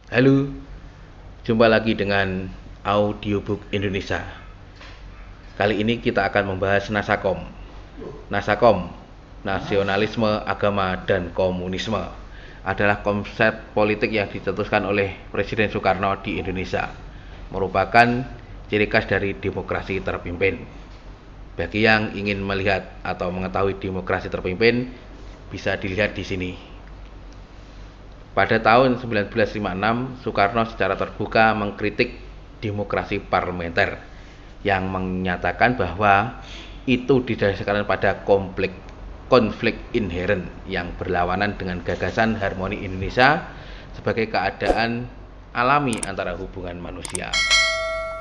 Halo, jumpa lagi dengan Audiobook Indonesia. Kali ini kita akan membahas Nasakom. Nasakom, nasionalisme, agama, dan komunisme adalah konsep politik yang dicetuskan oleh Presiden Soekarno di Indonesia. Merupakan ciri khas dari demokrasi terpimpin. Bagi yang ingin melihat atau mengetahui demokrasi terpimpin, bisa dilihat di sini. Pada tahun 1956, Soekarno secara terbuka mengkritik demokrasi parlementer yang menyatakan bahwa itu didasarkan pada konflik inheren yang berlawanan dengan gagasan harmoni Indonesia sebagai keadaan alami antara hubungan manusia.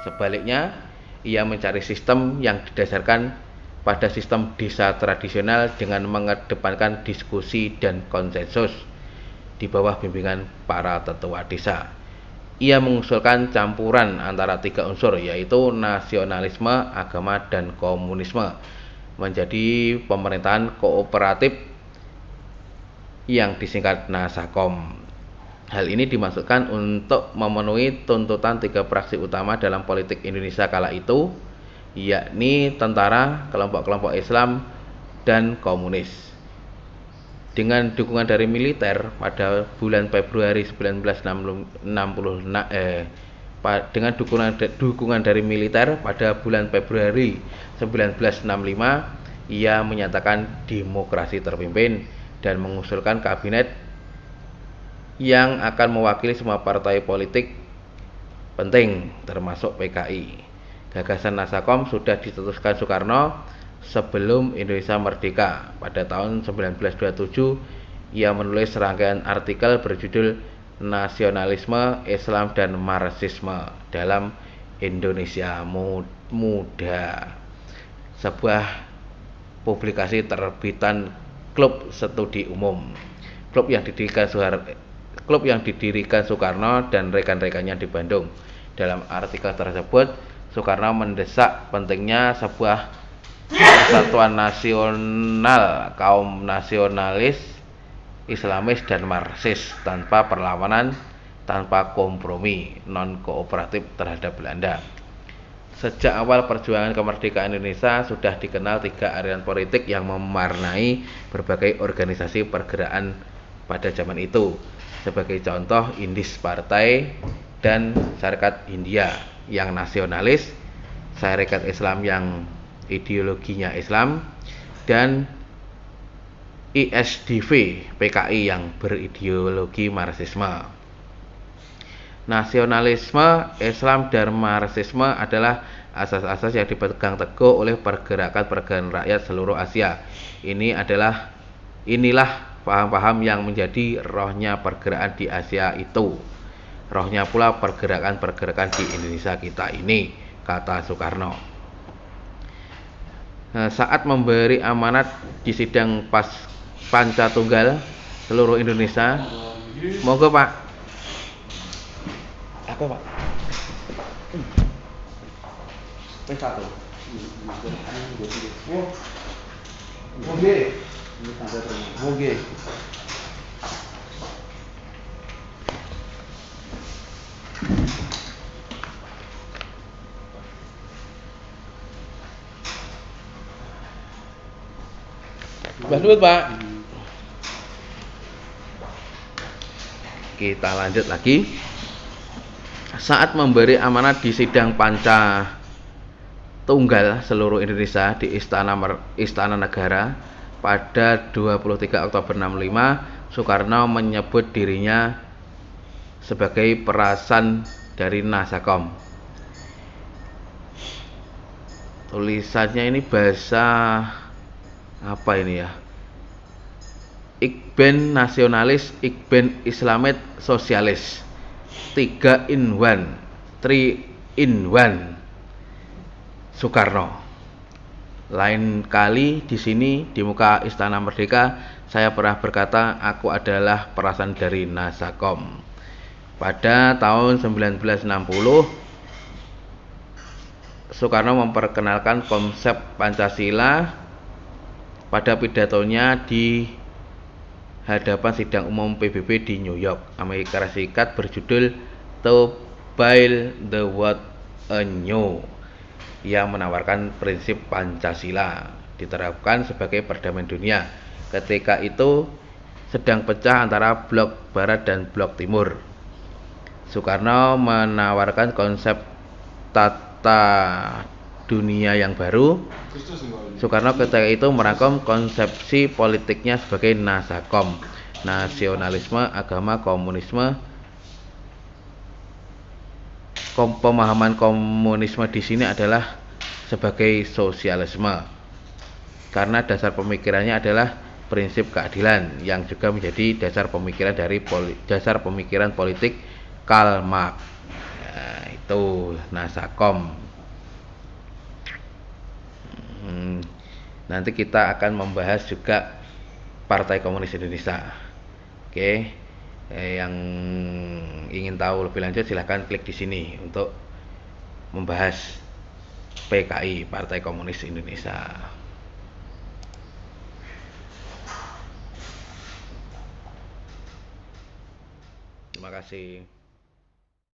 Sebaliknya, ia mencari sistem yang didasarkan pada sistem desa tradisional dengan mengedepankan diskusi dan konsensus di bawah bimbingan para tetua desa. Ia mengusulkan campuran antara tiga unsur, yaitu nasionalisme, agama, dan komunisme, menjadi pemerintahan kooperatif yang disingkat Nasakom. Hal ini dimaksudkan untuk memenuhi tuntutan tiga fraksi utama dalam politik Indonesia kala itu, yakni tentara, kelompok-kelompok Islam, dan komunis. Dengan dukungan dari militer pada bulan Februari 1960, dengan dukungan dari militer pada bulan Februari 1965, ia menyatakan demokrasi terpimpin dan mengusulkan kabinet yang akan mewakili semua partai politik penting termasuk PKI. Gagasan Nasakom sudah dicetuskan Soekarno sebelum Indonesia merdeka. Pada tahun 1927, ia menulis serangkaian artikel berjudul Nasionalisme, Islam, dan Marxisme dalam Indonesia Muda, sebuah publikasi terbitan Klub Studi Umum. Klub yang didirikan Soekarno dan rekan-rekannya di Bandung. Dalam artikel tersebut, Soekarno mendesak pentingnya sebuah persatuan nasional kaum nasionalis, Islamis, dan Marxis tanpa perlawanan, tanpa kompromi, non-kooperatif terhadap Belanda. Sejak awal perjuangan kemerdekaan Indonesia sudah dikenal tiga aliran politik yang mewarnai berbagai organisasi pergerakan pada zaman itu. Sebagai contoh, Indis Partai dan Sarekat Hindia yang nasionalis, Sarekat Islam yang ideologinya Islam, dan ISDV PKI yang berideologi Marxisme. Nasionalisme, Islam, dan Marxisme adalah asas-asas yang dipegang teguh oleh pergerakan rakyat seluruh Asia. Inilah paham-paham yang menjadi rohnya pergerakan di Asia itu. Rohnya pula pergerakan di Indonesia kita ini, kata Soekarno. Saat memberi amanat di sidang Panca Tunggal seluruh Indonesia. Monggo Pak. Apa Pak? P1. Oke. Lanjut Pak. Kita lanjut lagi. Saat memberi amanat di sidang Panca Tunggal seluruh Indonesia di Istana Negara pada 23 Oktober 65, Soekarno menyebut dirinya sebagai perasan dari Nasakom. Tulisannya ini bahasa apa ini ya? Ik ben nasionalis, ik ben Islamit sosialis. 3 in 1, 3 in 1. Soekarno. Lain kali di sini di muka Istana Merdeka saya pernah berkata aku adalah perasan dari Nasakom. Pada tahun 1960, Soekarno memperkenalkan konsep Pancasila pada pidatonya di hadapan sidang umum PBB di New York, Amerika Serikat berjudul To Build the World Anew, yang menawarkan prinsip Pancasila diterapkan sebagai perdamaian dunia. Ketika itu sedang pecah antara blok barat dan blok timur. Soekarno menawarkan konsep tata dunia yang baru. Soekarno ketika itu merangkum konsepsi politiknya sebagai Nasakom, nasionalisme, agama, komunisme. Pemahaman komunisme di sini adalah sebagai sosialisme, karena dasar pemikirannya adalah prinsip keadilan yang juga menjadi dasar pemikiran politik Karl Marx. Nah, itu Nasakom. Nanti kita akan membahas juga Partai Komunis Indonesia. Oke, yang ingin tahu lebih lanjut silahkan klik di sini untuk membahas PKI, Partai Komunis Indonesia. Terima kasih.